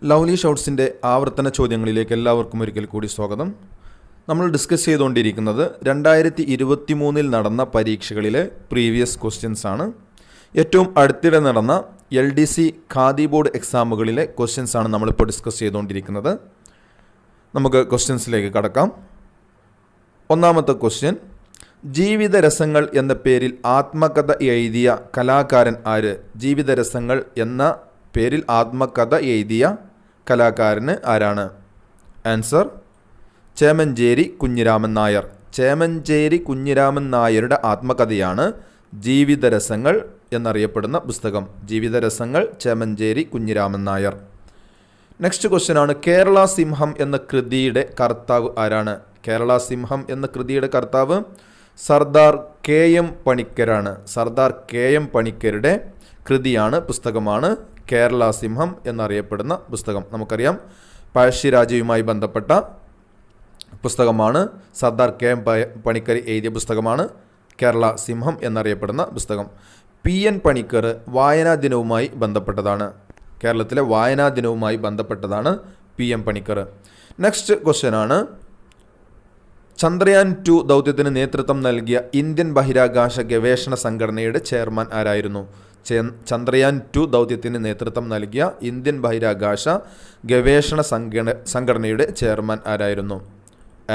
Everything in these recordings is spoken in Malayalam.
ലവ്ലി ഷോട്ട്സിൻ്റെ ആവർത്തന ചോദ്യങ്ങളിലേക്ക് എല്ലാവർക്കും ഒരിക്കൽ കൂടി സ്വാഗതം. നമ്മൾ ഡിസ്കസ് ചെയ്തുകൊണ്ടിരിക്കുന്നത് 2023 നടന്ന പരീക്ഷകളിലെ പ്രീവിയസ് ക്വസ്റ്റ്യൻസ് ആണ്. ഏറ്റവും അടുത്തിടെ നടന്ന LDC ഖാദി ബോർഡ് എക്സാമുകളിലെ ക്വസ്റ്റ്യൻസ് ആണ് നമ്മളിപ്പോൾ ഡിസ്കസ് ചെയ്തുകൊണ്ടിരിക്കുന്നത്. നമുക്ക് ക്വസ്റ്റ്യൻസിലേക്ക് കടക്കാം. ഒന്നാമത്തെ ക്വസ്റ്റ്യൻ, ജീവിതരസങ്ങൾ എന്ന പേരിൽ ആത്മകഥ എഴുതിയ കലാകാരൻ ആര്? ജീവിതരസങ്ങൾ എന്ന പേരിൽ ആത്മകഥ എഴുതിയ കലാകാരന് ആരാണ്? ആൻസർ ചേമഞ്ചേരി കുഞ്ഞിരാമൻ നായർ. ചേമഞ്ചേരി കുഞ്ഞിരാമൻ നായരുടെ ആത്മകഥയാണ് ജീവിതരസങ്ങൾ എന്നറിയപ്പെടുന്ന പുസ്തകം. ജീവിതരസങ്ങൾ, ചേമഞ്ചേരി കുഞ്ഞിരാമൻ നായർ. നെക്സ്റ്റ് ക്വസ്റ്റ്യൻ ആണ്, കേരള സിംഹം എന്ന കൃതിയുടെ കർത്താവ് ആരാണ്? കേരള സിംഹം എന്ന കൃതിയുടെ കർത്താവ് സർദാർ KM പണിക്കരാണ്. സർദാർ KM പണിക്കരുടെ കൃതിയാണ്, പുസ്തകമാണ് കേരള സിംഹം എന്നറിയപ്പെടുന്ന പുസ്തകം. നമുക്കറിയാം, പഴശ്ശിരാജയുമായി ബന്ധപ്പെട്ട പുസ്തകമാണ്. സർദാർ KM പണിക്കർ എഴുതിയ പുസ്തകമാണ് കേരള സിംഹം എന്നറിയപ്പെടുന്ന പുസ്തകം. PN പണിക്കർ വായനാ ദിനവുമായി ബന്ധപ്പെട്ടതാണ്. കേരളത്തിലെ വായനാ ദിനവുമായി ബന്ധപ്പെട്ടതാണ് PM പണിക്കർ. നെക്സ്റ്റ് ക്വസ്റ്റ്യൻ ആണ്, ചന്ദ്രയാൻ 2 ദൗത്യത്തിന് നേതൃത്വം നൽകിയ ഇന്ത്യൻ ബഹിരാകാശ ഗവേഷണ സംഘടനയുടെ ചെയർമാൻ ആരായിരുന്നു? ചന്ദ്രയാൻ 2 ദൗത്യത്തിന് നേതൃത്വം നൽകിയ ഇന്ത്യൻ ബഹിരാകാശ ഗവേഷണ സംഘടനയുടെ ചെയർമാൻ ആരായിരുന്നു?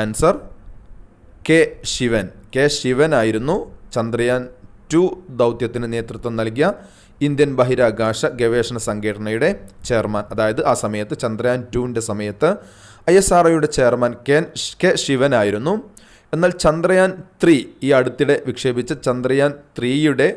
Answer K. Sivan. K. Sivan ആയിരുന്നു ചന്ദ്രയാൻ 2 ദൗത്യത്തിന് നേതൃത്വം നൽകിയ ഇന്ത്യൻ ബഹിരാകാശ ഗവേഷണ സംഘടനയുടെ ചെയർമാൻ. അതായത് ആ സമയത്ത് ചന്ദ്രയാൻ 2ൻ്റെ സമയത്ത് ISROയുടെ ചെയർമാൻ K. ശിവൻ ആയിരുന്നു. എന്നാൽ ചന്ദ്രയാൻ 3, ഈ അടുത്തിടെ വിക്ഷേപിച്ച ചന്ദ്രയാൻ 3യുടെ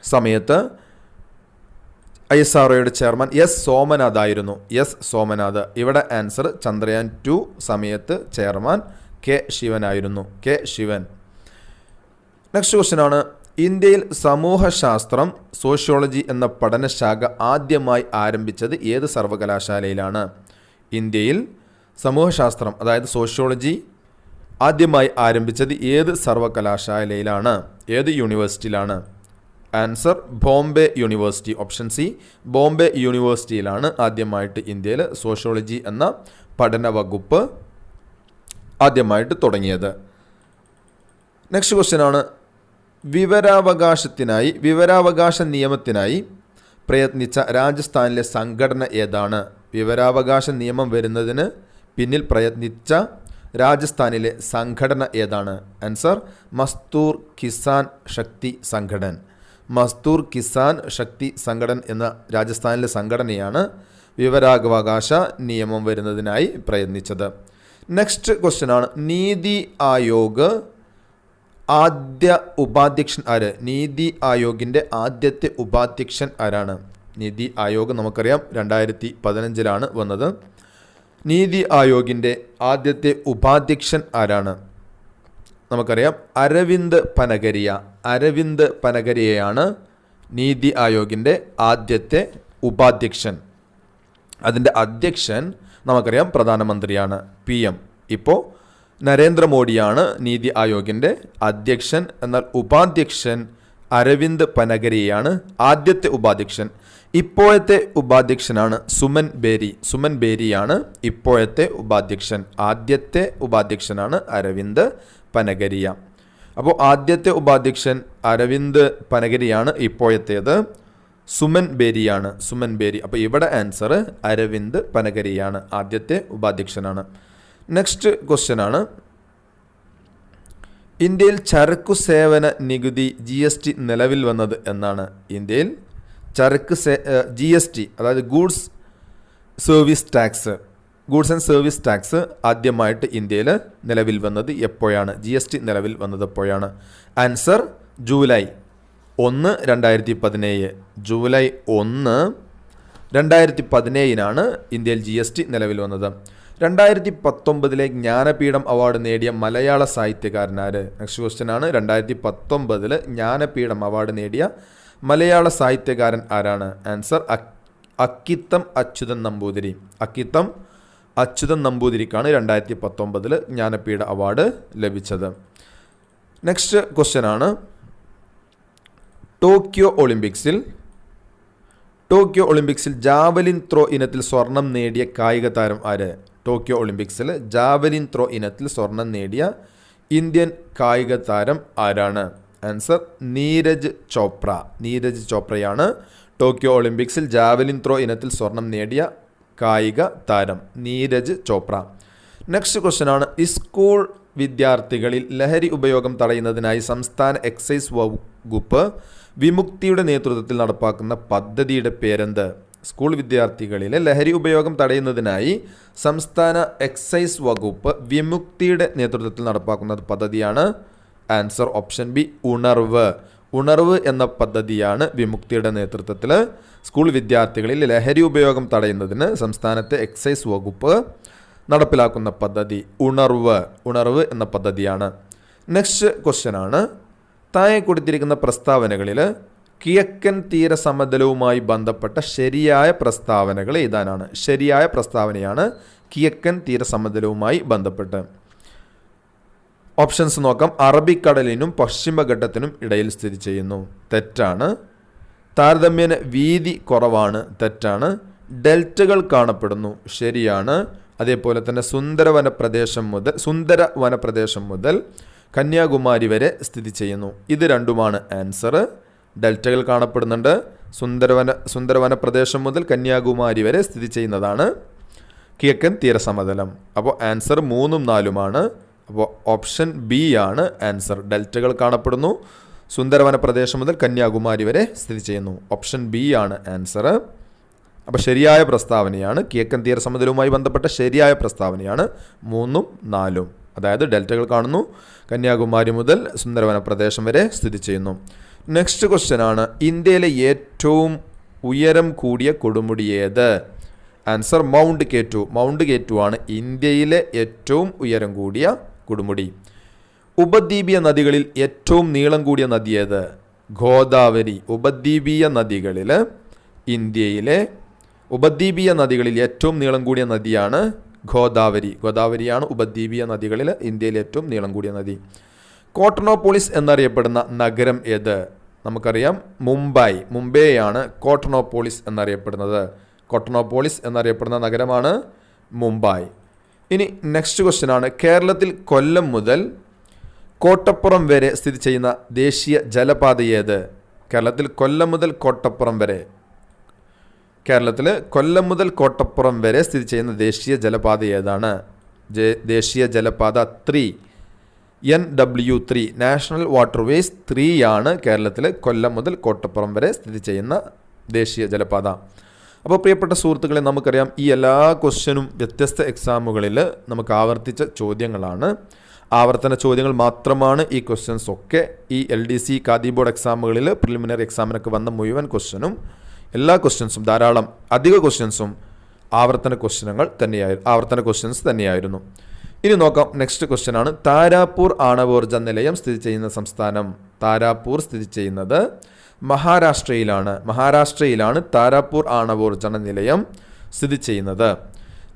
സമയത്ത് ISROയുടെ ചെയർമാൻ S. സോമനാഥ് ആയിരുന്നു. S. സോമനാഥ്. ഇവിടെ ആൻസർ ചന്ദ്രയാൻ 2 സമയത്ത് ചെയർമാൻ K. ശിവൻ ആയിരുന്നു. K. ശിവൻ. നെക്സ്റ്റ് ക്വസ്റ്റ്യൻ ആണ്, ഇന്ത്യയിൽ സമൂഹശാസ്ത്രം, സോഷ്യോളജി എന്ന പഠനശാഖ ആദ്യമായി ആരംഭിച്ചത് ഏത് സർവകലാശാലയിലാണ്? ഇന്ത്യയിൽ സമൂഹശാസ്ത്രം, അതായത് സോഷ്യോളജി ആദ്യമായി ആരംഭിച്ചത് ഏത് സർവകലാശാലയിലാണ്? ഏത് യൂണിവേഴ്സിറ്റിയിലാണ്? Answer Bombay university. Option C, Bombay യൂണിവേഴ്സിറ്റിയിലാണ് ആദ്യമായിട്ട് ഇന്ത്യയിൽ സോഷ്യോളജി എന്ന പഠന വകുപ്പ് ആദ്യമായിട്ട് തുടങ്ങിയത്. നെക്സ്റ്റ് ക്വസ്റ്റ്യൻ ആണ്, വിവരാവകാശ നിയമത്തിനായി പ്രയത്നിച്ച രാജസ്ഥാനിലെ സംഘടന ഏതാണ്? വിവരാവകാശ നിയമം വരുന്നതിന് പിന്നിൽ പ്രയത്നിച്ച രാജസ്ഥാനിലെ സംഘടന ഏതാണ്? ആൻസർ മസ്തൂർ കിസാൻ ശക്തി സംഘടൻ. മസ്തൂർ കിസാൻ ശക്തി സംഘടൻ എന്ന രാജസ്ഥാനിലെ സംഘടനയാണ് വിവരാവകാശ നിയമം വരുന്നതിനായി പ്രയത്നിച്ചത്. നെക്സ്റ്റ് ക്വസ്റ്റ്യൻ ആണ്, നീതി ആയോഗ് ആദ്യ ഉപാധ്യക്ഷൻ ആര്? നീതി ആയോഗിൻ്റെ ആദ്യത്തെ ഉപാധ്യക്ഷൻ ആരാണ്? നീതി ആയോഗ് നമുക്കറിയാം 2015 വന്നത്. നീതി ആയോഗിൻ്റെ ആദ്യത്തെ ഉപാധ്യക്ഷൻ ആരാണ്? നമുക്കറിയാം അരവിന്ദ് പനഗരിയ. അരവിന്ദ് പനഗരിയയാണ് നീതി ആയോഗിൻ്റെ ആദ്യത്തെ ഉപാധ്യക്ഷൻ. അതിൻ്റെ അധ്യക്ഷൻ നമുക്കറിയാം പ്രധാനമന്ത്രിയാണ്, PM. ഇപ്പോൾ നരേന്ദ്രമോദിയാണ് നീതി ആയോഗിൻ്റെ അധ്യക്ഷൻ. എന്നാൽ ഉപാധ്യക്ഷൻ അരവിന്ദ് പനഗരിയാണ് ആദ്യത്തെ ഉപാധ്യക്ഷൻ. ഇപ്പോഴത്തെ ഉപാധ്യക്ഷനാണ് സുമൻ ബേരി. സുമൻ ബേരിയാണ് ഇപ്പോഴത്തെ ഉപാധ്യക്ഷൻ. ആദ്യത്തെ ഉപാധ്യക്ഷനാണ് അരവിന്ദ് പനഗരിയ. അപ്പോൾ ആദ്യത്തെ ഉപാധ്യക്ഷൻ അരവിന്ദ് പനഗരിയാണ്, ഇപ്പോഴത്തേത് സുമൻ ബേരിയാണ്. സുമൻ ബേരി. അപ്പോൾ ഇവിടെ ആൻസർ അരവിന്ദ് പനഗരിയാണ്, ആദ്യത്തെ ഉപാധ്യക്ഷനാണ്. നെക്സ്റ്റ് ക്വസ്റ്റ്യൻ ആണ്, ഇന്ത്യയിൽ ചരക്കു സേവന നികുതി GST നിലവിൽ വന്നത് എന്നാണ്? ഇന്ത്യയിൽ GST, അതായത് ഗൂഡ്സ് ആൻഡ് സർവീസ് ടാക്സ് ആദ്യമായിട്ട് ഇന്ത്യയിൽ നിലവിൽ വന്നത് എപ്പോഴാണ്? GST നിലവിൽ വന്നത് എപ്പോഴാണ്? Answer July 1, 2017. ജൂലൈ 1, 2017 ഇന്ത്യയിൽ GST നിലവിൽ വന്നത്. 2019 ജ്ഞാനപീഠം അവാർഡ് നേടിയ മലയാള സാഹിത്യകാരനാര്? നെക്സ്റ്റ് ക്വസ്റ്റ്യൻ ആണ്, 2019 ജ്ഞാനപീഠം അവാർഡ് നേടിയ മലയാള സാഹിത്യകാരൻ ആരാണ്? ആൻസർ അക്കിത്തം അച്യുതൻ നമ്പൂതിരി. അക്കിത്തം അച്യുതൻ നമ്പൂതിരിക്കാണ് 2019 ജ്ഞാനപീഠ അവാർഡ് ലഭിച്ചത്. നെക്സ്റ്റ് ക്വസ്റ്റ്യൻ ആണ്, ടോക്കിയോ ഒളിമ്പിക്സിൽ ടോക്കിയോ ഒളിമ്പിക്സിൽ ജാവലിൻ ത്രോ ഇനത്തിൽ സ്വർണം നേടിയ കായിക താരം ആര്? ടോക്കിയോ ഒളിമ്പിക്സിൽ ജാവലിൻ ത്രോ ഇനത്തിൽ സ്വർണം നേടിയ ഇന്ത്യൻ കായിക താരം ആരാണ്? ആൻസർ നീരജ് ചോപ്ര. നീരജ് ചോപ്രയാണ് ടോക്കിയോ ഒളിമ്പിക്സിൽ ജാവലിൻ ത്രോ ഇനത്തിൽ സ്വർണം നേടിയ കായിക താരം. നീരജ് ചോപ്ര. നെക്സ്റ്റ് ക്വസ്റ്റ്യൻ ആണ്, സ്കൂൾ വിദ്യാർത്ഥികളിൽ ലഹരി ഉപയോഗം തടയുന്നതിനായി സംസ്ഥാന എക്സൈസ് വകുപ്പ് വിമുക്തിയുടെ നേതൃത്വത്തിൽ നടപ്പാക്കുന്ന പദ്ധതിയുടെ പേരെന്ത്? സ്കൂൾ വിദ്യാർത്ഥികളിലെ ലഹരി ഉപയോഗം തടയുന്നതിനായി സംസ്ഥാന എക്സൈസ് വകുപ്പ് വിമുക്തിയുടെ നേതൃത്വത്തിൽ നടപ്പാക്കുന്ന പദ്ധതിയാണ് ആൻസർ ഓപ്ഷൻ ബി ഉണർവ്. ഉണർവ് എന്ന പദ്ധതിയാണ് വിമുക്തിയുടെ നേതൃത്വത്തിൽ സ്കൂൾ വിദ്യാർത്ഥികളിൽ ലഹരി ഉപയോഗം തടയുന്നതിന് സംസ്ഥാനത്തെ എക്സൈസ് വകുപ്പ് നടപ്പിലാക്കുന്ന പദ്ധതി ഉണർവ് എന്ന പദ്ധതിയാണ്. നെക്സ്റ്റ് ക്വസ്റ്റ്യൻ ആണ്, താഴെ കൊടുത്തിരിക്കുന്ന പ്രസ്താവനകളിൽ കിഴക്കൻ തീരസമതലവുമായി ബന്ധപ്പെട്ട ശരിയായ പ്രസ്താവനകൾ എഴുതാനാണ്. ശരിയായ പ്രസ്താവനയാണ് കിഴക്കൻ തീരസമതലവുമായി ബന്ധപ്പെട്ട്. ഓപ്ഷൻസ് നോക്കാം. അറബിക്കടലിനും പശ്ചിമഘട്ടത്തിനും ഇടയിൽ സ്ഥിതി ചെയ്യുന്നു, തെറ്റാണ്. താരതമ്യേന വീതി കുറവാണ്, തെറ്റാണ്. ഡെൽറ്റകൾ കാണപ്പെടുന്നു, ശരിയാണ്. അതേപോലെ തന്നെ സുന്ദര വനപ്രദേശം മുതൽ കന്യാകുമാരി വരെ സ്ഥിതി ചെയ്യുന്നു, ഇത് രണ്ടുമാണ് ആൻസർ. ഡെൽറ്റകൾ കാണപ്പെടുന്നുണ്ട്, സുന്ദര വനപ്രദേശം മുതൽ കന്യാകുമാരി വരെ സ്ഥിതി ചെയ്യുന്നതാണ് കിഴക്കൻ തീരസമതലം. അപ്പോൾ ആൻസർ 3ഉം 4ഉമാണ്. അപ്പോൾ ഓപ്ഷൻ ബി ആണ് ആൻസർ. ഡെൽറ്റകൾ കാണപ്പെടുന്നു, സുന്ദര വനപ്രദേശം മുതൽ കന്യാകുമാരി വരെ സ്ഥിതി ചെയ്യുന്നു. ഓപ്ഷൻ ബി ആണ് ആൻസർ. അപ്പോൾ ശരിയായ പ്രസ്താവനയാണ്, കിഴക്കൻ തീരസമതലവുമായി ബന്ധപ്പെട്ട ശരിയായ പ്രസ്താവനയാണ് 3ഉം 4ഉം. അതായത് ഡെൽറ്റകൾ കാണുന്നു, കന്യാകുമാരി മുതൽ സുന്ദരവന പ്രദേശം വരെ സ്ഥിതി ചെയ്യുന്നു. നെക്സ്റ്റ് ക്വസ്റ്റ്യൻ ആണ്, ഇന്ത്യയിലെ ഏറ്റവും ഉയരം കൂടിയ കൊടുമുടി ഏത്? Answer mount K2. Mount K2 ആണ് ഇന്ത്യയിലെ ഏറ്റവും ഉയരം കൂടിയ കൊടുമുടി. ഉപദ്വീപീയ നദികളിൽ ഏറ്റവും നീളം കൂടിയ നദി ഏത്? ഗോദാവരി. ഉപദ്വീപീയ നദികളിൽ ഏറ്റവും നീളം കൂടിയ നദിയാണ് ഗോദാവരി. ഗോദാവരിയാണ് ഉപദ്വീപീയ നദികളിൽ ഇന്ത്യയിലെ ഏറ്റവും നീളം കൂടിയ നദി. കോട്ടണോപോളിസ് എന്നറിയപ്പെടുന്ന നഗരം ഏത്? നമുക്കറിയാം മുംബൈയാണ് കോട്ടണോപോളിസ് എന്നറിയപ്പെടുന്നത്. കോട്ടണോപോളിസ് എന്നറിയപ്പെടുന്ന നഗരമാണ് മുംബൈ. ഇനി നെക്സ്റ്റ് ക്വസ്റ്റ്യൻ ആണ്, കേരളത്തിൽ കൊല്ലം മുതൽ കോട്ടപ്പുറം വരെ സ്ഥിതി ചെയ്യുന്ന ദേശീയ ജലപാത ഏത്? കേരളത്തിൽ കൊല്ലം മുതൽ കോട്ടപ്പുറം വരെ സ്ഥിതി ചെയ്യുന്ന ദേശീയ ജലപാത ഏതാണ്? ദേശീയ ജലപാത 3 NW3 നാഷണൽ വാട്ടർവേസ് 3 ആണ് കേരളത്തിൽ കൊല്ലം മുതൽ കോട്ടപ്പുറം വരെ സ്ഥിതി ചെയ്യുന്ന ദേശീയ ജലപാത. അപ്പോൾ പ്രിയപ്പെട്ട സുഹൃത്തുക്കളെ, നമുക്കറിയാം ഈ എല്ലാ ക്വസ്റ്റ്യനും വ്യത്യസ്ത എക്സാമുകളിൽ നമുക്ക് ആവർത്തിച്ച ചോദ്യങ്ങളാണ്. ആവർത്തന ചോദ്യങ്ങൾ മാത്രമാണ് ഈ ക്വസ്റ്റ്യൻസ് ഒക്കെ. ഈ LDC ഖാദി ബോർഡ് എക്സാമുകളിൽ പ്രിലിമിനറി എക്സാമിനൊക്കെ വന്ന മുഴുവൻ ക്വസ്റ്റ്യനും എല്ലാ ക്വസ്റ്റ്യൻസും അധിക ക്വസ്റ്റ്യൻസും ആവർത്തന ക്വസ്റ്റ്യൻസ് തന്നെയായിരുന്നു. ഇനി നോക്കാം, നെക്സ്റ്റ് ക്വസ്റ്റ്യൻ ആണ്, താരാപൂർ ആണവോർജ നിലയം സ്ഥിതി ചെയ്യുന്ന സംസ്ഥാനം? താരാപൂർ സ്ഥിതി ചെയ്യുന്നത് മഹാരാഷ്ട്രയിലാണ് താരാപൂർ ആണവോർജ നിലയം സ്ഥിതി ചെയ്യുന്നത്.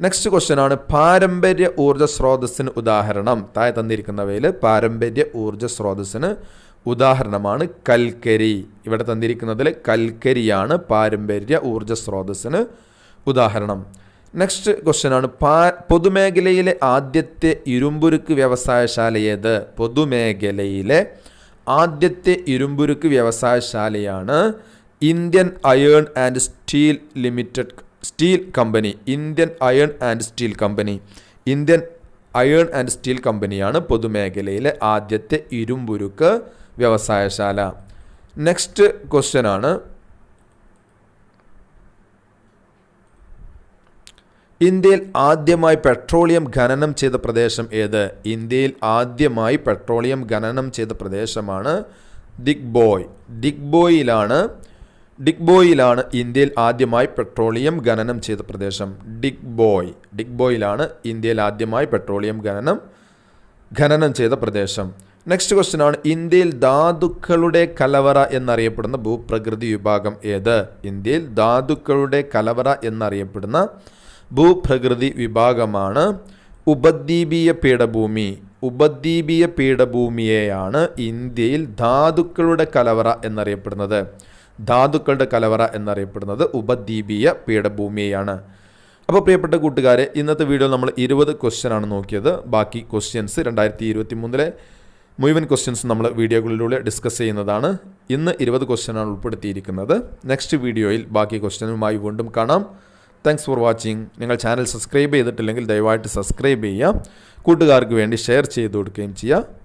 നെക്സ്റ്റ് ക്വസ്റ്റ്യൻ ആണ്, പാരമ്പര്യ ഊർജ്ജ സ്രോതസ്സിന് ഉദാഹരണം? താഴെ തന്നിരിക്കുന്നവയിൽ പാരമ്പര്യ ഊർജ്ജ സ്രോതസ്സിന് ഉദാഹരണമാണ് കൽക്കരി. ഇവിടെ തന്നിരിക്കുന്നതിൽ കൽക്കരിയാണ് പാരമ്പര്യ ഊർജ്ജ സ്രോതസ്സിന് ഉദാഹരണം. നെക്സ്റ്റ് ക്വസ്റ്റ്യൻ ആണ്, പൊതുമേഖലയിലെ ആദ്യത്തെ ഇരുമ്പുരുക്ക് വ്യവസായശാല ഏത്? പൊതുമേഖലയിലെ ആദ്യത്തെ ഇരുമ്പുരുക്ക് വ്യവസായശാലയാണ് ഇന്ത്യൻ അയേൺ ആൻഡ് സ്റ്റീൽ കമ്പനിയാണ് പൊതുമേഖലയിലെ ആദ്യത്തെ ഇരുമ്പുരുക്ക് വ്യവസായശാല. നെക്സ്റ്റ് ക്വസ്റ്റ്യൻ ആണ്, ഇന്ത്യയിൽ ആദ്യമായി പെട്രോളിയം ഖനനം ചെയ്ത പ്രദേശം ഏത്? ഇന്ത്യയിൽ ആദ്യമായി പെട്രോളിയം ഖനനം ചെയ്ത പ്രദേശമാണ് ഡിഗ്ബോയിലാണ് ഇന്ത്യയിൽ ആദ്യമായി പെട്രോളിയം ഖനനം ചെയ്ത പ്രദേശം. ഡിഗ്ബോയിലാണ് ഇന്ത്യയിൽ ആദ്യമായി പെട്രോളിയം ഖനനം ചെയ്ത പ്രദേശം. നെക്സ്റ്റ് ക്വസ്റ്റ്യൻ ആണ്, ഇന്ത്യയിൽ ധാതുക്കളുടെ കലവറ എന്നറിയപ്പെടുന്ന ഭൂപ്രകൃതി വിഭാഗം ഏത്? ഇന്ത്യയിൽ ധാതുക്കളുടെ കലവറ എന്നറിയപ്പെടുന്ന ഭൂപ്രകൃതി വിഭാഗമാണ് ഉപദ്വീപീയ പീഠഭൂമിയെയാണ് ഇന്ത്യയിൽ ധാതുക്കളുടെ കലവറ എന്നറിയപ്പെടുന്നത്. ധാതുക്കളുടെ കലവറ എന്നറിയപ്പെടുന്നത് ഉപദ്വീപീയ പീഠഭൂമിയെയാണ്. അപ്പോൾ പ്രിയപ്പെട്ട കൂട്ടുകാരെ, ഇന്നത്തെ വീഡിയോ നമ്മൾ 20 ക്വസ്റ്റ്യനാണ് നോക്കിയത്. ബാക്കി ക്വസ്റ്റ്യൻസ് 2023 മുഴുവൻ ക്വസ്റ്റ്യൻസ് നമ്മൾ വീഡിയോകളിലൂടെ ഡിസ്കസ് ചെയ്യുന്നതാണ്. ഇന്ന് 20 ക്വസ്റ്റ്യനാണ് ഉൾപ്പെടുത്തിയിരിക്കുന്നത്. നെക്സ്റ്റ് വീഡിയോയിൽ ബാക്കി ക്വസ്റ്റ്യനുമായി വീണ്ടും കാണാം. Thanks for watching. നിങ്ങൾ ചാനൽ സബ്സ്ക്രൈബ് ചെയ്തിട്ടില്ലെങ്കിൽ ദയവായിട്ട് സബ്സ്ക്രൈബ് ചെയ്യുക. കൂട്ടുകാർക്ക് വേണ്ടി ഷെയർ ചെയ്ത് കൊടുക്കുകയും ചെയ്യുക.